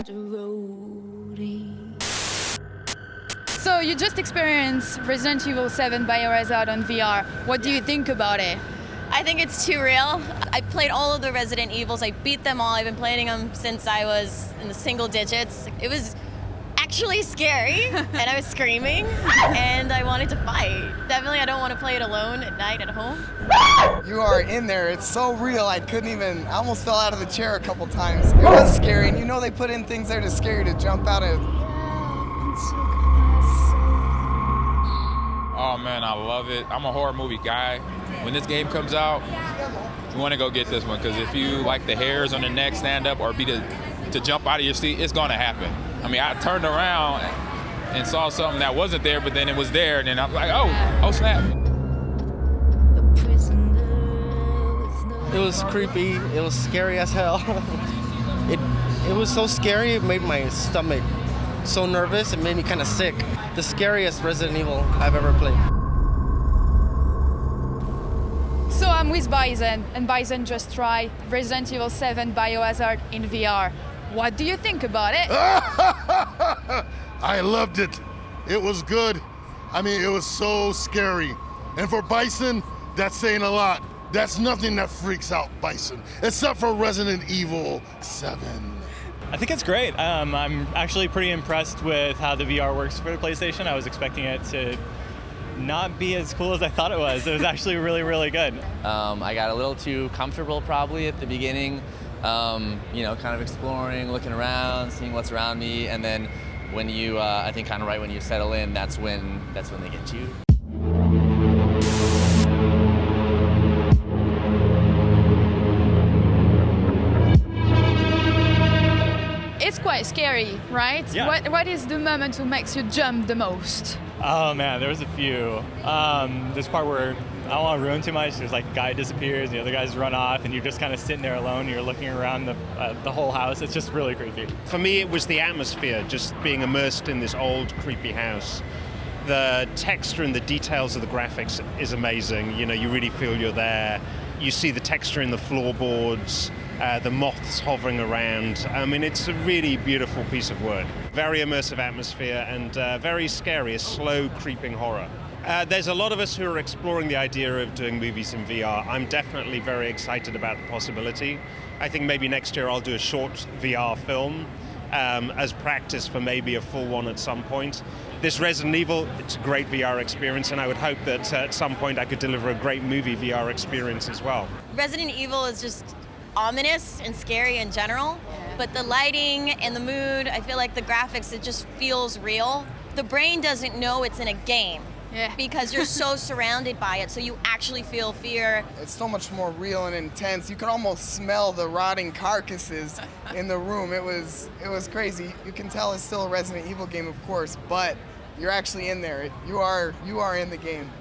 So you just experienced Resident Evil 7 biohazard on VR. What do you think about it? I think it's too real. I've played all of the Resident Evils. I beat them all. I've been playing them since I was in the single digits. It was actually scary, and I was screaming, and I wanted to fight. Definitely, I don't want to play it alone at night at home. You are in there. It's so real. I almost fell out of the chair a couple times. It was scary, and you know they put in things there to scare you to jump out of. Oh man, I love it. I'm a horror movie guy. When this game comes out, you want to go get this one, because if you like the hairs on the neck stand up or be to jump out of your seat, it's going to happen. I mean, I turned around and saw something that wasn't there, but then it was there, and then I'm like, oh snap. It was creepy. It was scary as hell. It was so scary, it made my stomach so nervous, it made me kind of sick. The scariest Resident Evil I've ever played. So I'm with Bison, and Bison just tried Resident Evil 7 Biohazard in VR. What do you think about it? I loved it. It was good. I mean, it was so scary. And for Bison, that's saying a lot. That's nothing that freaks out Bison, except for Resident Evil 7. I think it's great. I'm actually pretty impressed with how the VR works for the PlayStation. I was expecting it to not be as cool as I thought it was. It was actually really, really good. I got a little too comfortable probably at the beginning, kind of exploring, looking around, seeing what's around me, and then when you, I think kind of right when you settle in, that's when they get you. It's quite scary, right? Yeah. What is the moment who makes you jump the most? Oh man, there was a few. This part where I don't want to ruin too much. There's like a guy disappears, the other guys run off, and you're just kind of sitting there alone. You're looking around the whole house. It's just really creepy. For me, it was the atmosphere, just being immersed in this old, creepy house. The texture and the details of the graphics is amazing. You know, you really feel you're there. You see the texture in the floorboards, the moths hovering around. I mean, it's a really beautiful piece of work. Very immersive atmosphere and very scary, a slow creeping horror. There's a lot of us who are exploring the idea of doing movies in VR. I'm definitely very excited about the possibility. I think maybe next year I'll do a short VR film as practice for maybe a full one at some point. This Resident Evil, it's a great VR experience, and I would hope that at some point I could deliver a great movie VR experience as well. Resident Evil is just ominous and scary in general, but the lighting and the mood, I feel like the graphics, it just feels real. The brain doesn't know it's in a game because you're so surrounded by it, so you actually feel fear. It's so much more real and intense. You could almost smell the rotting carcasses in the room. It was crazy. You can tell it's still a Resident Evil game, of course, but you're actually in there. You are in the game.